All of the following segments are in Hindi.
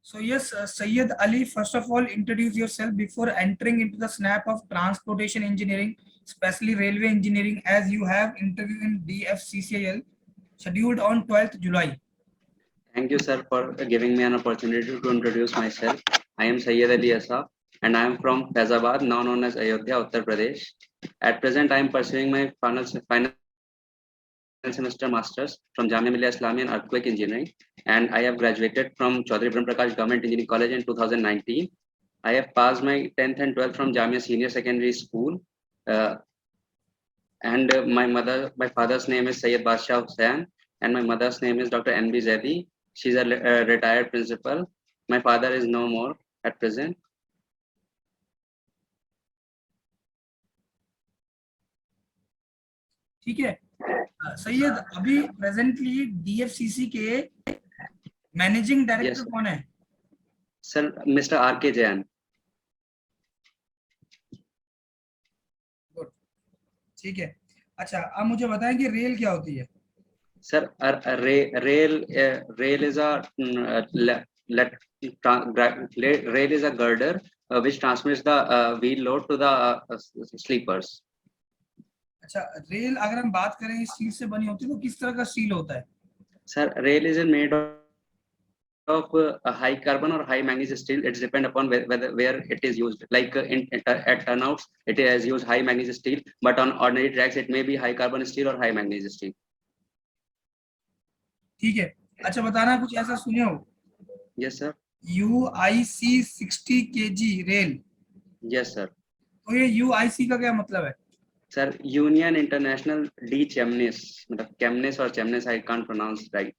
So yes, Sayyid Ali, first of all, introduce yourself before entering into the snap of transportation engineering, especially railway engineering, as you have interview in DFCCIL scheduled on 12th July. Thank you, sir, for giving me an opportunity to introduce myself. I am Sayyid Ali Asaf, and I am from Faizabad, now known as Ayodhya, Uttar Pradesh. At present, I am pursuing my final semester masters from Jamia Millia Islamia in earthquake engineering, and I have graduated from Chaudhary Brahm Prakash Government Engineering College in 2019. I have passed my 10th and 12th from Jamia Senior Secondary School, and my father's name is Sayyid Basha Hussain, and my mother's name is Dr. N.B. Zaidi. She's a retired principal. My father is no more at present. ठीक है सैयद, अभी प्रेजेंटली डीएफसीसी के मैनेजिंग डायरेक्टर कौन है? Sir mister R.K. जैन. ठीक है. अच्छा, अब मुझे बताएं कि रेल क्या होती है? Sir rail is a rail is a girder which transmits the wheel load to the sleepers. अच्छा, रेल अगर हम बात करें स्टील से बनी होती है तो किस तरह का स्टील होता है? Sir rail is made of high carbon or high manganese steel. It's depend upon where it is used. Like at turnouts, it is used high manganese steel, but on ordinary tracks, it may be high carbon steel or high manganese steel. ठीक है. अच्छा, बताना कुछ ऐसा सुने हो? Yes sir. UIC 60 kg rail. Yes sir. तो ये UIC का क्या मतलब है? सर यूनियन इंटरनेशनल डी चेमनिस, मतलब केमनिस और चेमनिस, आई कांट प्रोनाउंस राइट.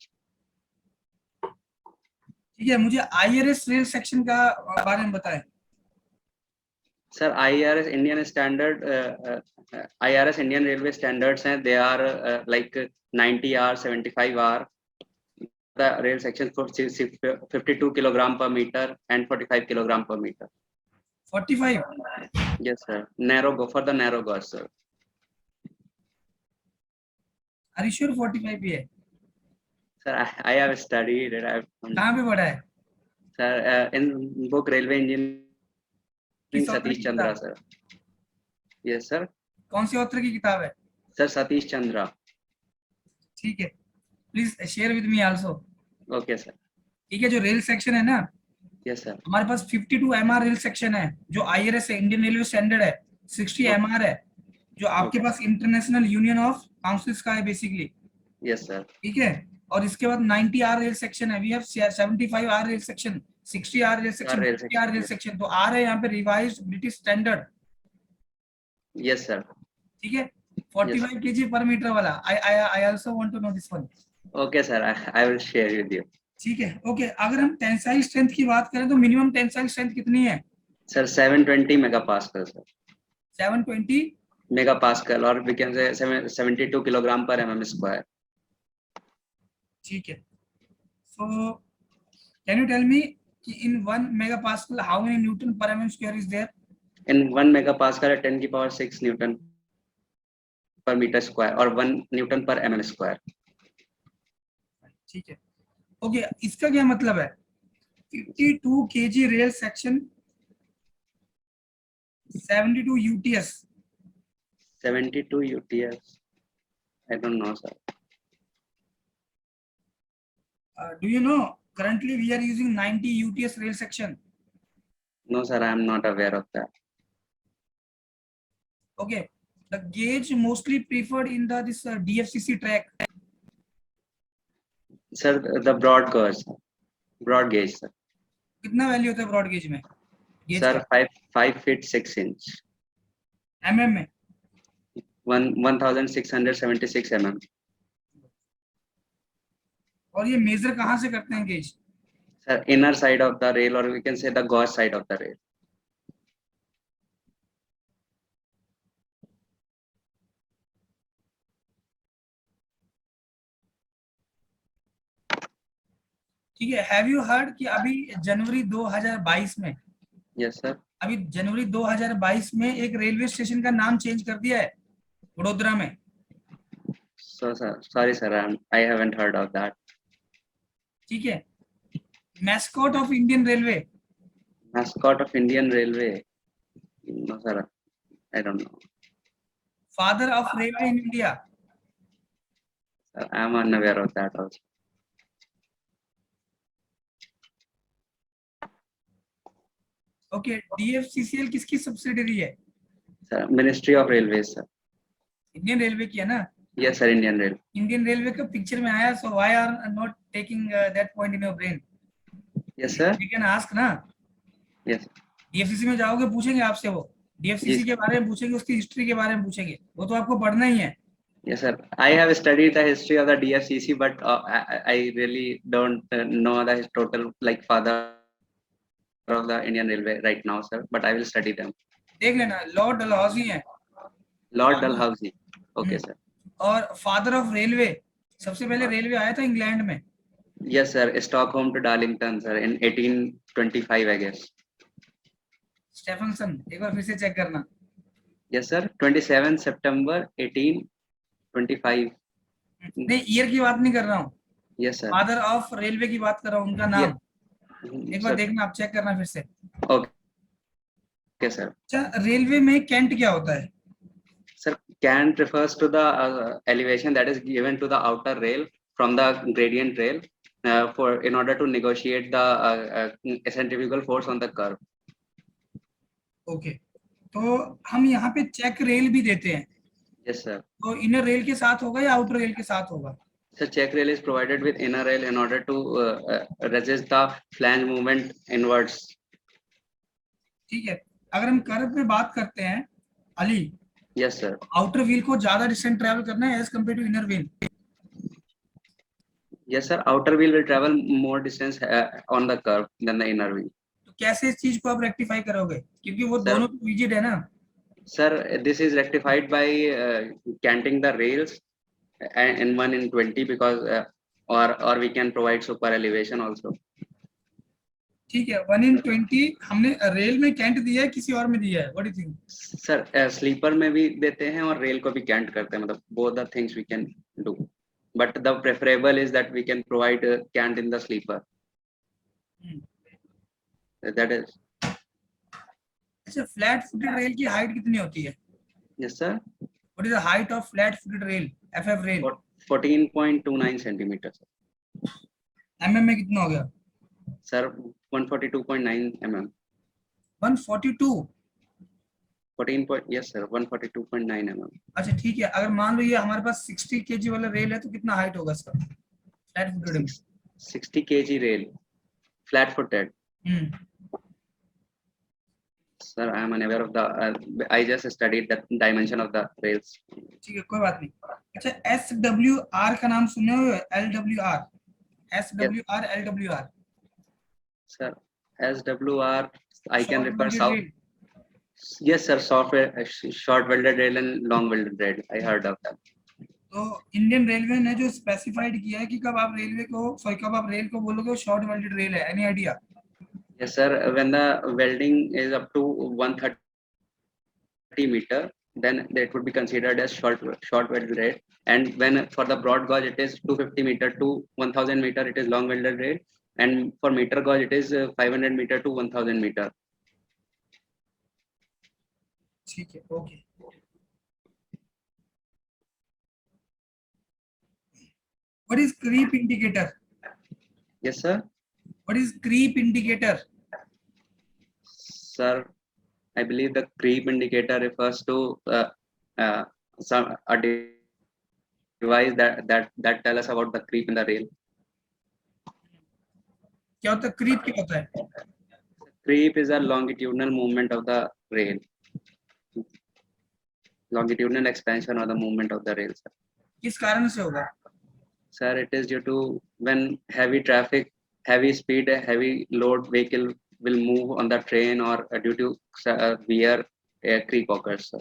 ठीक है, मुझे IRS रेल सेक्शन का बारे में बताएं. Sir IRS Indian standard, IRS Indian railway standards हैं. They are like 90 R, 75 R. The rail section for 52 kilogram per meter and 45 kilogram per meter. 45? Yes sir. Narrow go for the narrow gauge sir. Are you sure 45 भी है? Sir I have studied it. कहाँ पे पढ़ा है? Sir in book Railway Engineering Satish Chandra sir. Yes sir. कौन सी ऑथर की किताब है? Sir Satish Chandra. ठीक है, please share with me also. Okay sir. ठीक है, जो रेल सेक्शन है ना, Yes sir. हमारे पास 52 MR रेल सेक्शन है जो IRS है, इंडियन रेलवे स्टैंडर्ड है. 60 MR है जो आपके पास इंटरनेशनल यूनियन ऑफ काउंसिल्स का है बेसिकली. Yes sir. ठीक है, और इसके बाद 90 आर रेल सेक्शन है. We have 75 R rail section, 60 R rail section, 50 R rail section. तो आर है यहाँ पे revised British standard. Yes sir. ठीक है, 45 kg पर मीटर वाला. I also want to know this one. Okay sir, I will share with you. ठीक है, ओके. अगर हम टेंसाइल स्ट्रेंथ की बात करें तो मिनिमम टेंसाइल स्ट्रेंथ कितनी है? Sir 720 megapascal sir. 720 मेगापास्कल, और we can say 72 किलोग्राम पर mm स्क्वायर. ठीक है. So can you tell me कि in 1 megapascal how many newton पर mm square is there? In 1 megapascal at 10 की पावर 6 न्यूटन पर मीटर स्क्वायर और 1 न्यूटन पर mm स्क्वायर. ठीक है, ओके. इसका क्या मतलब है? 52 kg rail section, 72 UTS. 72 UTS. I don't know sir. Do you know currently we are using 90 UTS rail section? No sir, I am not aware of that. Okay, the gauge mostly preferred in the this DFCC track. Sir the broad gauge sir. कितना वैल्यू होता है ब्रॉड गेज में? Sir 5 feet 6 inch. mm में 1676 mm. और ये मेजर कहाँ से करते हैं gauge? Sir inner side of the rail, or we can say the gauge side of the rail. ठीक है. हैव यू हर्ड कि अभी जनवरी 2022 में, यस सर, अभी जनवरी 2022 में एक रेलवे स्टेशन का नाम चेंज कर दिया है वडोदरा में. Sorry sir, I haven't heard of that. ठीक है, mascot of Indian Railway. Mascot of Indian Railway. No, sir. I don't know. Father of railway in India. Sir, I am unaware of that also. Okay, DFCCL किसकी सब्सिडरी है? Sir, Ministry of Railways, sir. Indian railway की है ना? Yes, sir. Indian Rail. Indian railway का पिक्चर में आया, so why are not taking that point in your brain? Yes, sir. You can ask ना. Yes. DFCC में जाओगे पूछेंगे आपसे वो, DFCC Yes. के बारे में पूछेंगे, उसकी हिस्ट्री के बारे में पूछेंगे, वो तो आपको पढ़ना ही है. Yes, sir. I have studied the history of the DFCC, but I really don't know the total like father of the Indian Railway right now, sir. But I will study them. देख लेना, लॉर्ड डलहौजी हैं. Lord Dalhousie. Okay, sir. और फादर ऑफ रेलवे, सबसे पहले रेलवे आया था इंग्लैंड में. Yes, sir. Stockholm to Darlington, sir, in 1825, I guess. स्टेफनसन, एक बार फिर से चेक करना. Yes, sir. 27 September 1825. नहीं, ईयर की बात नहीं कर रहा हूँ, Yes, sir. Father of railway की बात कर रहा हूँ, उनका नाम. एक बार Sir. देखना, आप चेक करना फिर से. Okay. Okay, sir. अच्छा, रेलवे में कैंट क्या होता है? Sir, cant refers to the elevation that is given to the outer rail from the gradient rail for in order to negotiate the centrifugal force on the curve. Okay, तो हम यहाँ पे चेक रेल भी देते हैं. Yes, sir. तो इनर रेल के साथ होगा या आउटर रेल के साथ होगा? So check rail is provided with inner rail in order to resist the flange movement inwards. ठीक है. अगर हम कर्व पे बात करते हैं Ali, Yes, sir. Outer wheel को ज्यादा डिस्टेंस ट्रैवल करना है as compare to inner wheel. Yes, sir. Outer wheel will travel more distance on the curve than the inner wheel. तो कैसे इस चीज को आप रेक्टिफाई करोगे, क्योंकि वो Sir. दोनों रिजिड है ना? Sir, this is rectified by canting the rails in 1 in 20 because or we can provide super elevation also. ठीक है, 1 in 20 हमने रेल में कैंट दिया है, किसी और में दिया है? What do you think? Sir sleeper में भी देते हैं और रेल को भी कैंट करते हैं, मतलब both the things we can do, but the preferable is that we can provide cant in the sleeper. That is. अच्छा, फ्लैट फुटेड रेल की हाइट कितनी होती है? Yes, sir. What is the height of flat footed rail, FF rail? 14.29 centimeters. MM में कितना हो गया? Sir, 142.9 mm. 142. 14 point, yes sir, 142.9 mm. अच्छा ठीक है, अगर मान लो ये हमारे पास 60 kg वाला रेल है तो कितना हाइट होगा इसका फ्लैट फुटेड में? 60 kg rail, flat footed. Sir, I am unaware of the. I just studied the dimension of the rails. ठीक है, कोई बात नहीं. अच्छा, SWR का नाम सुने हो? LWR, SWR, LWR. Sir, SWR, I can Short refer welded south. rail. Yes, sir. Short welded rail and long welded rail. I heard of that. तो इंडियन रेलवे ने जो स्पेसिफाइड किया है कि कब आप रेलवे को, सॉरी, कब आप रेल को बोलोगे शॉर्ट वेल्डेड रेल है, any idea? Yes, sir. When the welding is up to 130 meter, then that would be considered as short welded rail. And when for the broad gauge it is 250 meter to 1000 meter, it is long welded rail. And for meter gauge it is 500 meter to 1000 meter. ठीक है, okay. What is creep indicator? Yes, sir. What is creep indicator? Sir, I believe the creep indicator refers to a device that tell us about the creep in the rail. क्या होता है creep? क्या होता है? Creep is a longitudinal movement of the rail. Longitudinal expansion or the movement of the rail, sir. किस कारण से होगा? Sir, it is due to when heavy traffic, heavy speed, heavy load vehicle will move on the train or due to wear creep occurs, sir.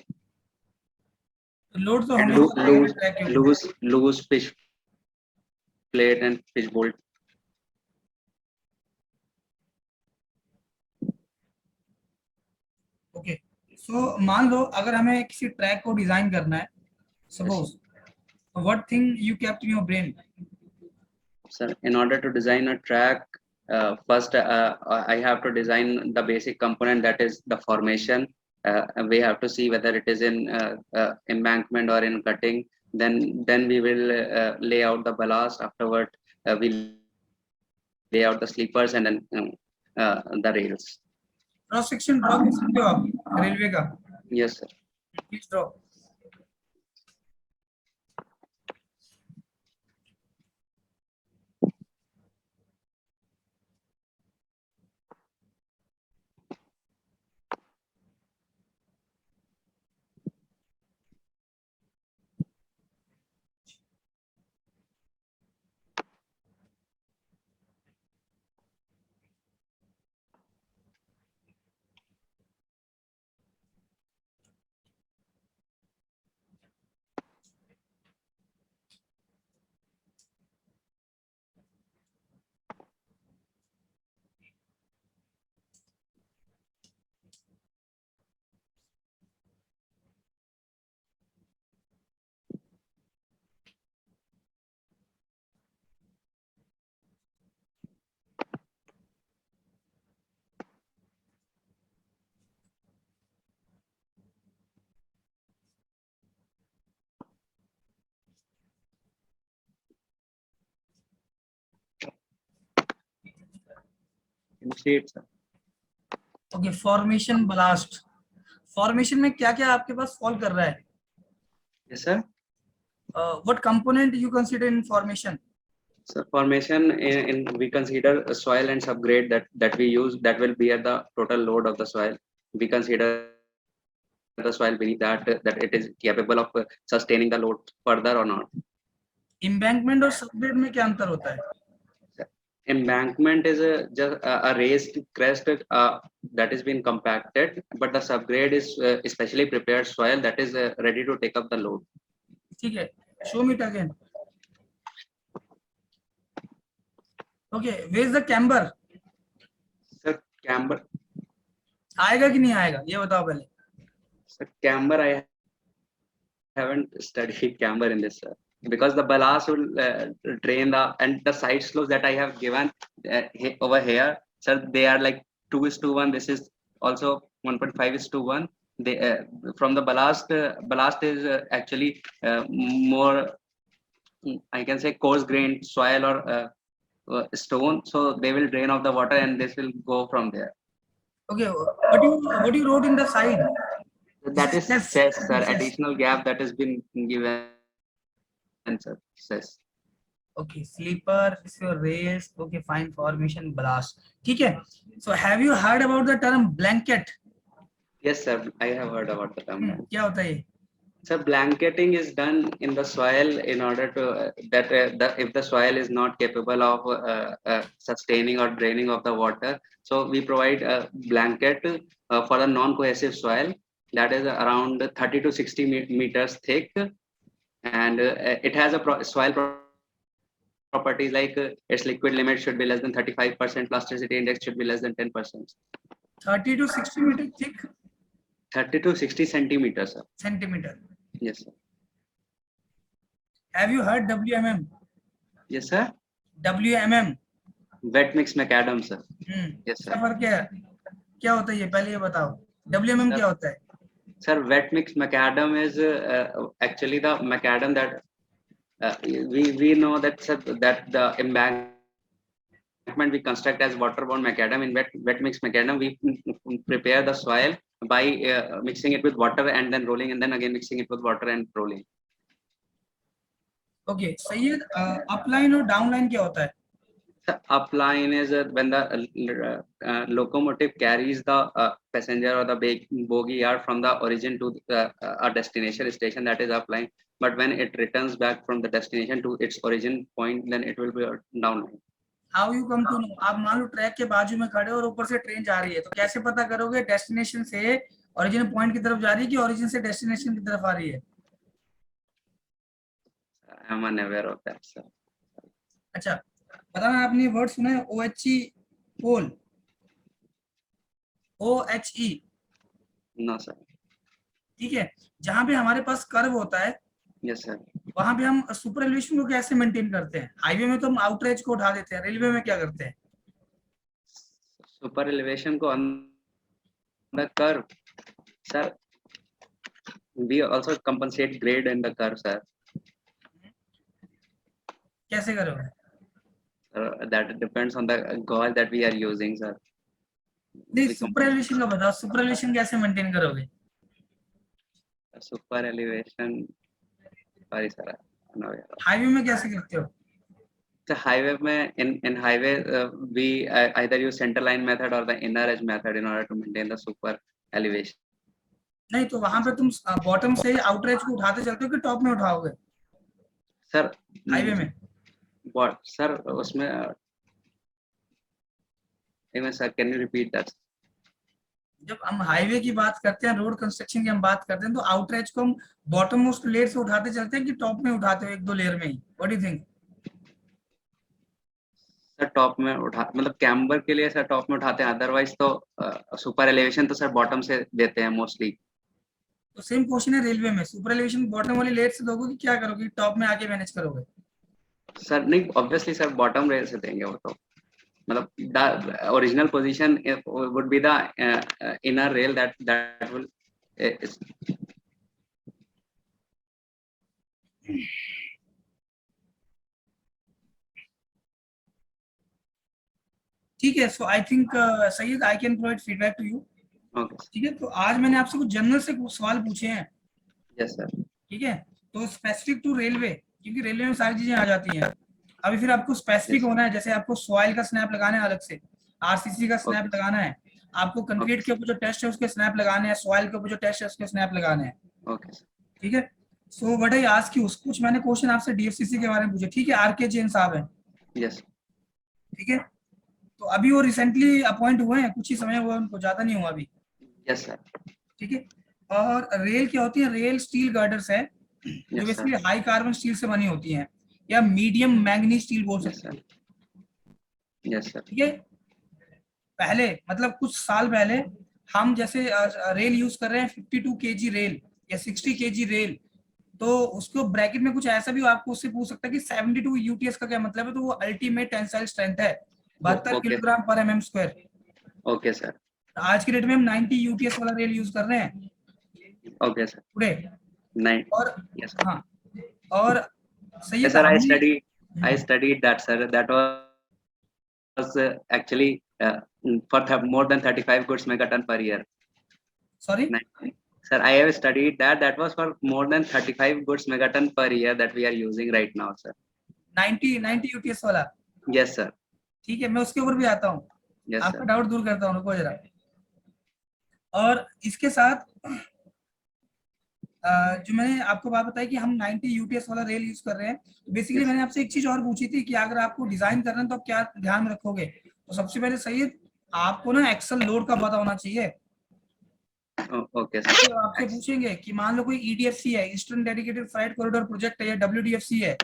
Load तो And हमेशा loose pitch plate and pitch bolt. Okay. So मान लो अगर हमें किसी ट्रैक को डिजाइन करना है, suppose, what thing you kept in your brain? Sir, in order to design a track, first I have to design the basic component, that is the formation. We have to see whether it is in embankment or in cutting. Then we will lay out the ballast. Afterward, we lay out the sleepers and then the rails. Cross section draw कर सकते हो आप रेलवे का? Yes, sir. Please draw. Initiate, sir. Okay, formation blast. Formation में क्या क्या आपके पास फॉल कर रहा है? Yes, sir. What component you consider in formation? So formation in we consider a soil and subgrade that we use, that will bear the total load of the soil. We consider the soil beneath that it is capable of sustaining the load further or not. Embankment और सबग्रेड में क्या अंतर होता है? Embankment is just a raised crest that is being compacted, but the subgrade is especially prepared soil that is ready to take up the load. ठीक है, show me it again. Okay, where is the camber? Sir, camber. आएगा कि नहीं आएगा ये बताओ पहले. Sir, camber, I haven't studied camber in this, sir, because the ballast will drain and the side slopes that I have given over here, sir, they are like 2:1. This is also 1.5:1. They from the ballast is actually more, I can say, coarse grained soil or stone, so they will drain off the water and this will go from there. Okay, what you wrote in the side? That is Cess, cess, sir. cess. Additional gap that has been given, sir. Cess. Okay, sleeper is your race. Okay, fine. Formation blast. ठीक है. So have you heard about the term blanket? Yes, sir. I have heard about the term. क्या होता है ये? So blanketing is done in the soil in order to that if the soil is not capable of sustaining or draining of the water, so we provide a blanket for a non-cohesive soil that is around 30 to 60 meters thick, and it has a soil properties like its liquid limit should be less than 35%, plasticity index should be less than 10%. 30 to 60 meter thick. 30 to 60 centimeters, sir. Centimeter. Yes, sir. Have you heard WMM? Yes, sir. WMM. Wet mix macadam, sir. Yes, sir. क्या फर्क है? क्या होता है ये पहले ये बताओ. WMM क्या होता है? Sir, wet mix macadam is actually the macadam that we know that, sir, that the embankment we construct as waterborne macadam. In wet mix macadam, we prepare the soil by mixing it with water and then rolling, and then again mixing it with water and rolling. Okay, Syed, upline और downline क्या होता है? Upline is when the locomotive carries the passenger or the bogie yard from the origin to a destination station, that is upline. But when it returns back from the destination to its origin point, then it will be a downline. How you come to know? आप मान लो ट्रैक के बाजू में खड़े हो और ऊपर से ट्रेन जा रही है, तो कैसे पता करोगे डेस्टिनेशन से ओरिजिन पॉइंट की तरफ जा रही है कि ओरिजिन से डेस्टिनेशन की तरफ आ रही है? I am unaware of that, sir. अच्छा, पता ना आपने वर्ड सुना है OHE पोल? OHE. No, sir. ठीक है, जहां पे हमारे पास कर्व होता है, Yes, sir. वहां पे हम सुपर एलिवेशन को कैसे मेंटेन करते हैं? हाईवे में तो हम आउटरेज को उठा देते हैं, रेलवे में क्या करते हैं? सुपर एलिवेशन को on the curve sir, we also compensate grade in the curve sir. कैसे करोगे? That depends on the gauge that we are using sir. नहीं, We सुपर एलिवेशन का बताओ, सुपर एलिवेशन कैसे मेंटेन करोगे? super elevation, sorry sir, highway में कैसे करते हो? the highway में in highway we either use center line method or the inner edge method in order to maintain the super elevation. नहीं तो वहां पे तुम बॉटम से आउटर एज को उठाते चलते हो कि टॉप में उठाओगे sir हाईवे में? what sir उसमें sir can you repeat that? जब हम हाईवे की बात करते हैं, रोड कंस्ट्रक्शन की हम बात करते हैं, तो आउटर एज को हम बॉटम मोस्ट लेयर से उठाते चलते हैं कि टॉप में उठाते हो एक दो लेयर में ही? What do you think? Sir top में उठा मतलब कैम्बर के लिए सर टॉप में उठाते हैं, अदरवाइज तो सुपर एलिवेशन तो सर बॉटम से देते हैं मोस्टली। तो सेम क्वेश्चन है रेलवे में, सुपर एलिवेशन बॉटम वाली लेयर से दोगे कि क्या करोगे, टॉप में आके मैनेज करोगे? सर नहीं, ऑब्वियसली सर बॉटम रेल से देंगे वो तो, मतलब original position would be the inner rail that will ठीक है, सो आई थिंक सैयद I can provide feedback to you. Okay ठीक है, तो आज मैंने आपसे कुछ जनरल से कुछ सवाल पूछे हैं। Yes sir. ठीक है, तो स्पेसिफिक टू रेलवे, क्योंकि रेलवे में सारी चीजें आ जाती हैं। अभी फिर आपको स्पेसिफिक होना है, जैसे आपको सॉइल का स्नैप लगाना है, अलग से आरसीसी का स्नैप लगाना है, आपको कंक्रीट के ऊपर जो टेस्ट है उसके स्नैप लगाने हैं, सॉइल के ऊपर जो टेस्ट है उसके स्नैप लगाने हैं। ओके ठीक है, so what I ask you, कुछ मैंने क्वेश्चन आपसे डीएफसीसी के बारे में पूछे। ठीक है, आरके जैन साहब हैं। यस ठीक है, तो अभी वो रिसेंटली अपॉइंट हुए हैं, कुछ ही समय हुआ उनको, ज्यादा नहीं हुआ अभी। Yes sir. ठीक है, और रेल क्या होती है, रेल स्टील गर्डर्स है जो बेसिकली हाई कार्बन स्टील से बनी होती हैं, या मीडियम मैंगनीज स्टील बोल सकते हैं। Yes sir. ठीक है, पहले मतलब कुछ साल पहले हम जैसे रेल यूज कर रहे हैं 52 केजी रेल या 60 केजी रेल, तो उसको ब्रैकेट में कुछ ऐसा भी आपको उससे पूछ सकता है कि 72 यूटीएस का क्या मतलब है, तो वो अल्टीमेट टेंसाइल स्ट्रेंथ है 72 किलोग्राम पर एमएम स्क्वायर। Okay sir. आज की डेट में हम 90 यूटीएस वाला रेल यूज कर रहे हैं। Okay sir. टुडे। नहीं। और यस हाँ, और सही sir I studied that sir, that was actually for more than 35 goods megaton per year. Sorry Sir, I have studied that was for more than 35 goods megaton per year that we are using right now sir. 90 UTS वाला? Yes sir. ठीक है, मैं उसके ऊपर भी आता हूँ। Yes आपका sir. डाउट दूर करता हूँ, रुको जरा। और इसके साथ जो मैंने आपको बात बताई कि हम 90 यूटीएस वाला रेल यूज कर रहे हैं, तो बेसिकली मैंने आपसे एक चीज और पूछी थी कि अगर आपको डिजाइन करना है तो आप क्या ध्यान में रखोगे। तो सबसे पहले सही, आपको ना एक्सल लोड का पता होना चाहिए। Okay sir. तो आपसे पूछेंगे कि मान लो कोई ईडीएफसी है, eastern dedicated freight corridor project है, या डब्ल्यूडीएफसी है,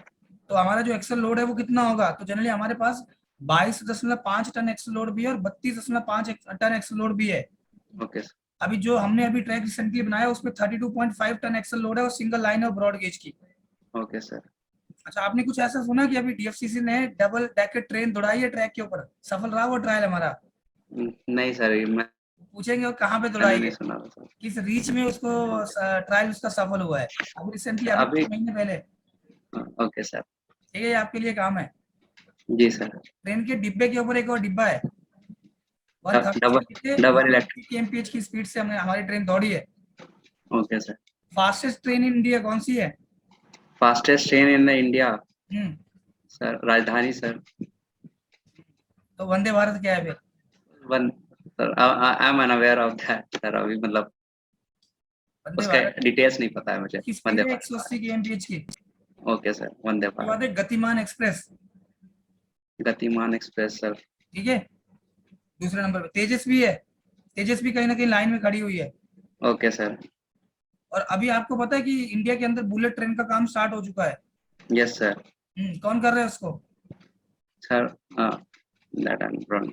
तो हमारा जो एक्सल लोड है वो कितना होगा। तो जनरली हमारे पास 22.5 टन एक्सल लोड भी है और 32.5 टन एक्सल लोड भी है। ओके। अभी जो हमने अभी ट्रैक रिसेंटली बनाया उसमें 32.5 टन एक्सल लोड है और सिंगल लाइन है ब्रॉड गेज की। Okay sir. अच्छा, आपने कुछ ऐसा सुना कि अभी डीएफसीसी ने डबल डेकर ट्रेन दौड़ाई है ट्रैक के ऊपर, सफल रहा वो ट्रायल हमारा? नहीं सर, मैं पूछेंगे और कहाँ पे दौड़ाई है, सुना सर। किस रीच में उसको ट्रायल उसका सफल हुआ है, अभी रिसेंटली, अभी कुछ महीने पहले। Okay sir. ठीक है, ये आपके लिए काम है। जी सर। ट्रेन के डिब्बे के ऊपर एक और डिब्बा है, डबल इलेक्ट्रिक kmph की स्पीड से हमने हमारी ट्रेन दौड़ी है। Okay sir. Fastest train in India कौन सी है? Fastest train in India sir, राजधानी सर। तो वंदे भारत क्या है फिर? One sir, I am unaware of that sir, अभी मतलब वंदे उसका भारत डिटेल्स नहीं पता है मुझे। की स्पीड है 180 kmph की। ओके सर, वंदे उसके बाद भारत। है गतिमान एक्सप्रेस। गतिमान एक्सप्रेस सर। ठीक है, दूसरे नंबर पे तेजस्वी है, तेजस्वी कहीं ना कहीं लाइन में खड़ी हुई है। Okay sir. और अभी आपको पता है कि इंडिया के अंदर बुलेट ट्रेन का काम स्टार्ट हो चुका है। Yes sir. कौन कर रहा है उसको? सर दैट आई एम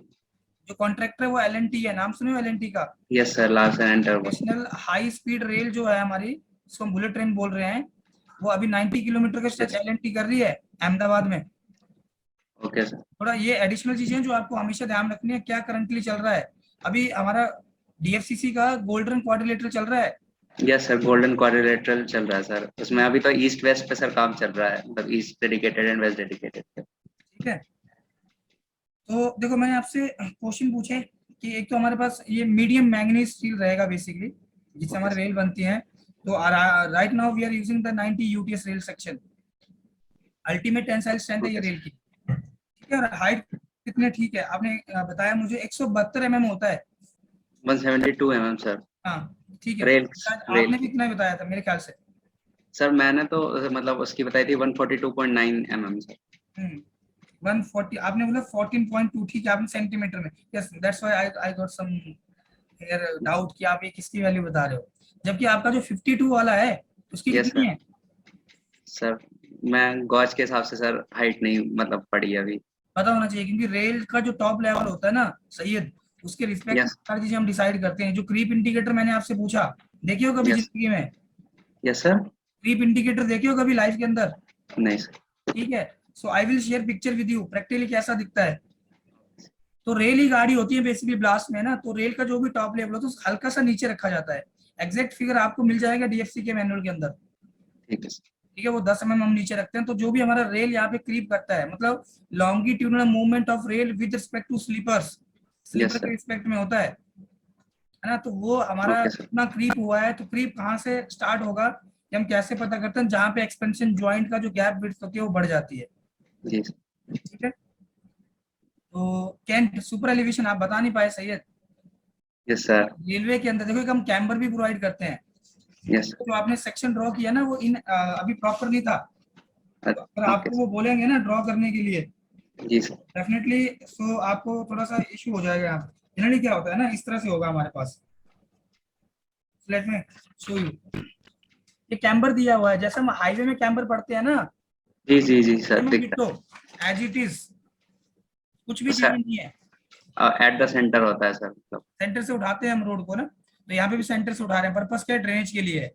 जो कॉन्ट्रैक्टर है वो एलएनटी है, नाम सुने हो एलएनटी का? Yes sir, Larsen and turbo. National high speed rail जो है हमारी, उसको हम बुलेट ट्रेन बोल रहे हैं, वो अभी 90 किलोमीटर का स्ट्रेच एलएनटी कर रही है अहमदाबाद में। Okay sir. थोड़ा ये एडिशनल चीजें जो आपको हमेशा ध्यान रखनी है, क्या करंटली चल रहा है अभी हमारा डीएफसीसी का गोल्डन क्वाड्रिलेटरल चल रहा है। यस सर, गोल्डन क्वाड्रिलेटरल चल रहा है सर, उसमें अभी तो ईस्ट वेस्ट पे सर काम चल रहा है, मतलब east dedicated and west dedicated पे। ठीक है, तो देखो मैंने आपसे क्वेश्चन पूछे कि एक तो हमारे पास ये मीडियम मैंगनीज स्टील रहेगा बेसिकली, जिससे ओके हमारे सर। रेल बनती हैं। तो right now we are using the 90 UTS rail section, ultimate tensile strength है ये ओके रेल सर। की। ठीक है, और हाइट कितने, ठीक है आपने बताया मुझे 172 mm होता है। 172 mm सर। हाँ ठीक है, रेल, शायद रेल आपने भी की। इतना ही बताया था मेरे ख्याल से। सर मैंने तो मतलब उसकी बताई थी 142.9 mm सर। 140 आपने बोला 14.2, ठीक है आपने सेंटीमीटर में, yes that's why I I got some here doubt कि आप ये किसकी वैल्यू बता रहे हो, जबकि आपका जो 52 वाला है उसकी यस कितनी सर। है। सर मैं गॉज के हिसाब से सर हाइट नहीं मतलब पड़ी अभी। पता होना चाहिए, क्योंकि रेल का जो टॉप लेवल होता है ना सैयद, उसके रिस्पेक्ट में यस। सारी चीजें हम डिसाइड करते हैं। जो क्रीप इंडिकेटर मैंने आपसे पूछा, देखिए हो कभी यस। जिंदगी में यस सर। क्रीप इंडिकेटर, देखिए हो कभी लाइफ के अंदर। नहीं सर। ठीक है, so I will share picture with you practically कैसा दिखता है। तो रेल ही गाड़ी होती है बेसिकली ब्लास्ट में ना, तो रेल का जो भी टॉप लेवल होता है तो हल्का सा नीचे रखा जाता है। एग्जैक्ट फिगर आपको मिल जाएगा डीएफसी के मैनुअल के अंदर। ठीक है सर। ठीक है, वो 10 mm हम नीचे रखते हैं। तो जो भी हमारा रेल यहाँ पे क्रीप करता है, मतलब longitudinal movement of rail with respect to sleepers, sleeper yes के सर। रिस्पेक्ट में होता है ना। तो वो हमारा ओके सर। कितना क्रीप हुआ है, तो क्रीप कहाँ से स्टार्ट होगा, ये हम कैसे पता करते हैं, जहाँ पे एक्सपेंशन जॉइंट का जो गैप विड्थ होती है वो बढ़ जाती है। जी सर। ठीक है, तो कैंट सुपर एलिवेशन आप बता नहीं पाए सही है। Yes sir. रेलवे के अंदर देखो एक हम कैम्बर भी प्रोवाइड करते हैं। Yes sir. जो आपने सेक्शन ड्रॉ किया ना वो इन अभी प्रॉपर नहीं था, तो अगर ओके आपको वो सर। बोलेंगे ना ड्रॉ करने के लिए, जी सर। डेफिनेटली सो आपको थोड़ा सा इशू हो जाएगा यहाँ पे। जनरली क्या होता है ना, इस तरह से होगा हमारे पास। लेट में शो यू, ये कैम्बर दिया हुआ है, जैसे हम हाईवे में कैम्बर पढ़ते हैं ना, जी जी जी सर, सेम दिखता डिट्टो एज इट इज, कुछ भी है चेंज सर। नहीं है। एट द सेंटर होता है सर, मतलब। सेंटर से उठाते हैं हम रोड को ना, तो यहाँ पे भी सेंटर से उठा रहे हैं, पर्पस क्या है, ड्रेनेज के लिए है।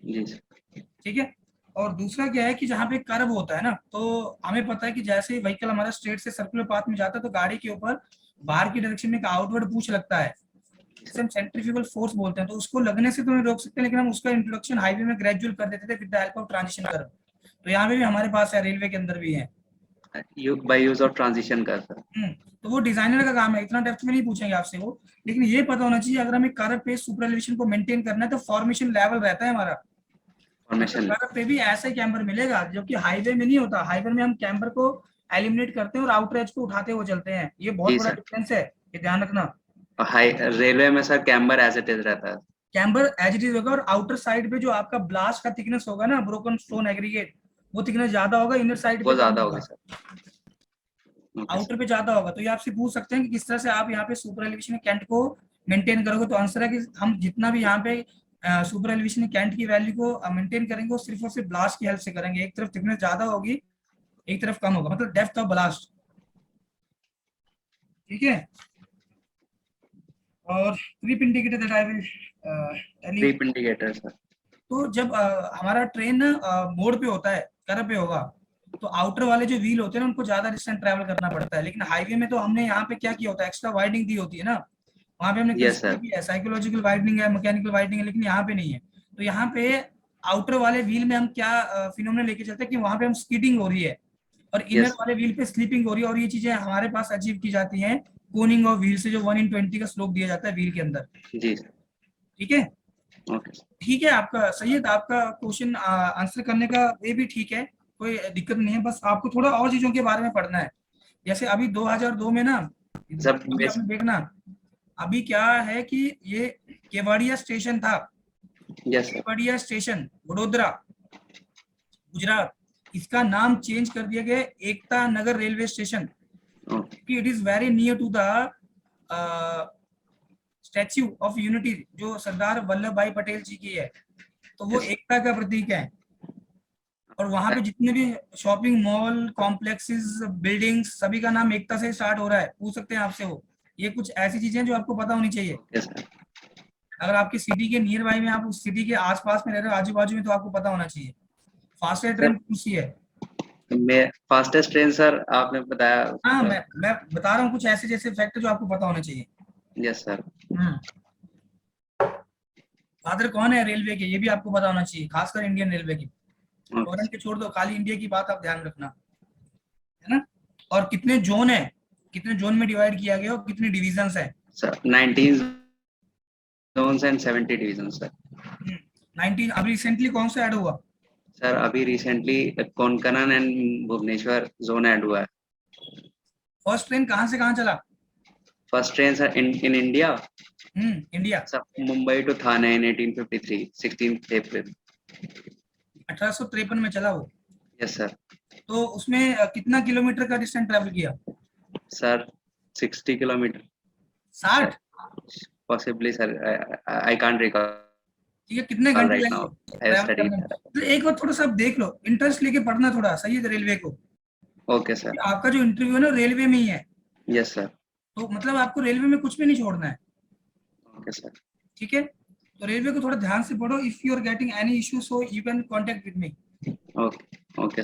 जी सर। ठीक है, और दूसरा क्या है कि जहाँ पे कर्व होता है ना, तो हमें पता है कि जैसे ही व्हीकल हमारा स्ट्रेट से सर्कुलर पाथ में जाता है तो गाड़ी के ऊपर बाहर की डायरेक्शन में एक आउटवर्ड पूछ लगता है, जिसे हम सेंट्रीफ्यूगल फोर्स बोलते हैं। तो उसको लगने से तो नहीं रोक सकते, लेकिन हम उसका इंट्रोडक्शन हाईवे में ग्रेजुअल कर देते थे with the help of transition curve. तो यहाँ पे भी हमारे पास है, रेलवे के अंदर भी है। बाय यूज ऑफ ट्रांजिशन का सर। तो वो डिजाइनर का काम है, इतना डेप्थ में नहीं पूछेंगे आपसे वो, लेकिन ये पता होना चाहिए अगर हमें कर्व पे सुपर एलिवेशन को मेंटेन करना है तो फॉर्मेशन लेवल रहता है हमारा। मतलब फॉर्मेशन। कर्व पे भी ऐसा ही कैम्बर मिलेगा, जबकि हाईवे में नहीं होता। हाईवे में हम कैम्बर को एलिमिनेट करते हैं और आउटर एज को उठाते हुए चलते हैं, ये बहुत जी बड़ा सर। डिफरेंस है, ये ध्यान रखना। और हाई रेलवे में sir camber as it is रहता है। कैम्बर एज इट इज होगा, और आउटर साइड पे जो आपका ब्लास्ट का थिकनेस होगा ना, ब्रोकन स्टोन एग्रीगेट, वो थिकनेस ज्यादा होगा, इनर साइड पे वो कम ज्यादा होगी होगा। सर। Okay outer sir. पे ज्यादा होगा। तो ये आपसे पूछ सकते हैं कि किस तरह से आप यहाँ पे सुपर एलिवेशन कैंट को मेंटेन करोगे। तो आंसर है कि हम जितना भी यहाँ पे सुपर एलिवेशन कैंट की वैल्यू को मेंटेन करेंगे वो सिर्फ और सिर्फ ब्लास्ट की हेल्प से करेंगे। एक तरफ थिकनेस ज्यादा होगी, एक तरफ कम होगा, मतलब डेप्थ ऑफ ब्लास्ट। ठीक है, और creep indicator that I will tell you. Creep indicator sir. तो जब हमारा ट्रेन मोड़ पे होता है, कर्व पे होगा, तो आउटर वाले जो व्हील होते हैं ना उनको ज्यादा डिस्टेंस ट्रैवल करना पड़ता है। लेकिन हाईवे में तो हमने यहाँ पे क्या किया होता है, एक्स्ट्रा वाइडिंग दी होती है ना, वहां पे हमने यस कंसीडर सर। किया है, साइकोलॉजिकल वाइडनिंग है, मैकेनिकल वाइडनिंग है, लेकिन यहाँ पे नहीं है। तो यहाँ पे आउटर वाले व्हील में हम क्या फिनोमेना लेके चलते हैं कि वहां पे हम स्कीडिंग हो रही है, और इनर यस वाले व्हील पे स्लीपिंग हो रही है। और ये चीजें हमारे पास अचीव की जाती हैं कोनिंग ऑफ व्हील से, जो 1/20 का स्लोप दिया जाता है व्हील के अंदर। जी सर। ठीक है, ओके सर। ठीक है, आपका सही है, तो आपका क्वेश्चन आंसर करने का वे भी ठीक है, कोई दिक्कत नहीं है। बस आपको थोड़ा और चीजों के बारे में पढ़ना है। जैसे अभी 2002 में ना, सर अभी आपने देखना, अभी क्या है कि ये केवड़िया स्टेशन था, yes sir. Kevadia station Vadodara Gujarat, इसका नाम चेंज कर दिया गया एकता नगर रेलवे स्टेशन, कि it is very near to the Statue of Unity जो सरदार वल्लभ भाई पटेल जी की है। तो वो यस एकता का प्रतीक है। और वहां पे जितने भी शॉपिंग मॉल कॉम्प्लेक्सेस बिल्डिंग्स सभी का नाम एकता से स्टार्ट हो रहा है, पूछ सकते हैं आपसे वो। ये कुछ ऐसी चीजें हैं जो आपको पता होनी चाहिए। सर। अगर आपकी सिटी के नियर बाई में, आप उस सिटी के आसपास में रह रहे हो, आजू बाजू में, तो आपको पता होना चाहिए। फास्टवेयर ट्रेन सर कौन सी है। मैं फास्टेस्ट ट्रेन सर आपने बताया। हाँ, मैं बता रहा हूँ कुछ ऐसे जैसे फैक्ट जो आपको पता होना चाहिए। Yes sir. फादर कौन है रेलवे के, ये भी आपको पता होना चाहिए, खासकर इंडियन रेलवे की। ओके फॉरेन के छोड़ दो, खाली इंडिया की बात आप ध्यान रखना, है ना। और कितने जोन है, कितने जोन में डिवाइड किया गया और कितने डिविजन्स है। Sir 19 zones and 70 division sir. 19 अभी रिसेंटली कौन सा ऐड हुआ। सर अभी recently Konkan and Bhubaneswar zone add हुआ है। फर्स्ट ट्रेन कहाँ से कहाँ चला। First train sir in India India. Sir Mumbai to Thane in 1853 16 April. 1853 में चला वो। Yes sir. तो उसमें कितना किलोमीटर का डिस्टेंस ट्रेवल किया। Sir 60 kilometre 60। Possibly sir I can't recall ठीक है, कितने घंटे राइट लगे नाउ। I travel study. करने में। तो एक बार थोड़ा सा आप देख लो, इंटरेस्ट लेके पढ़ना थोड़ा, सही है रेलवे को। Okay sir. आपका जो इंटरव्यू है ना रेलवे में ही है, यस सर। तो मतलब आपको रेलवे में कुछ भी नहीं छोड़ना है। Okay sir. ठीक है, तो रेलवे को थोड़ा ध्यान से पढ़ो। If you are getting any issue so you can contact with me. Okay okay.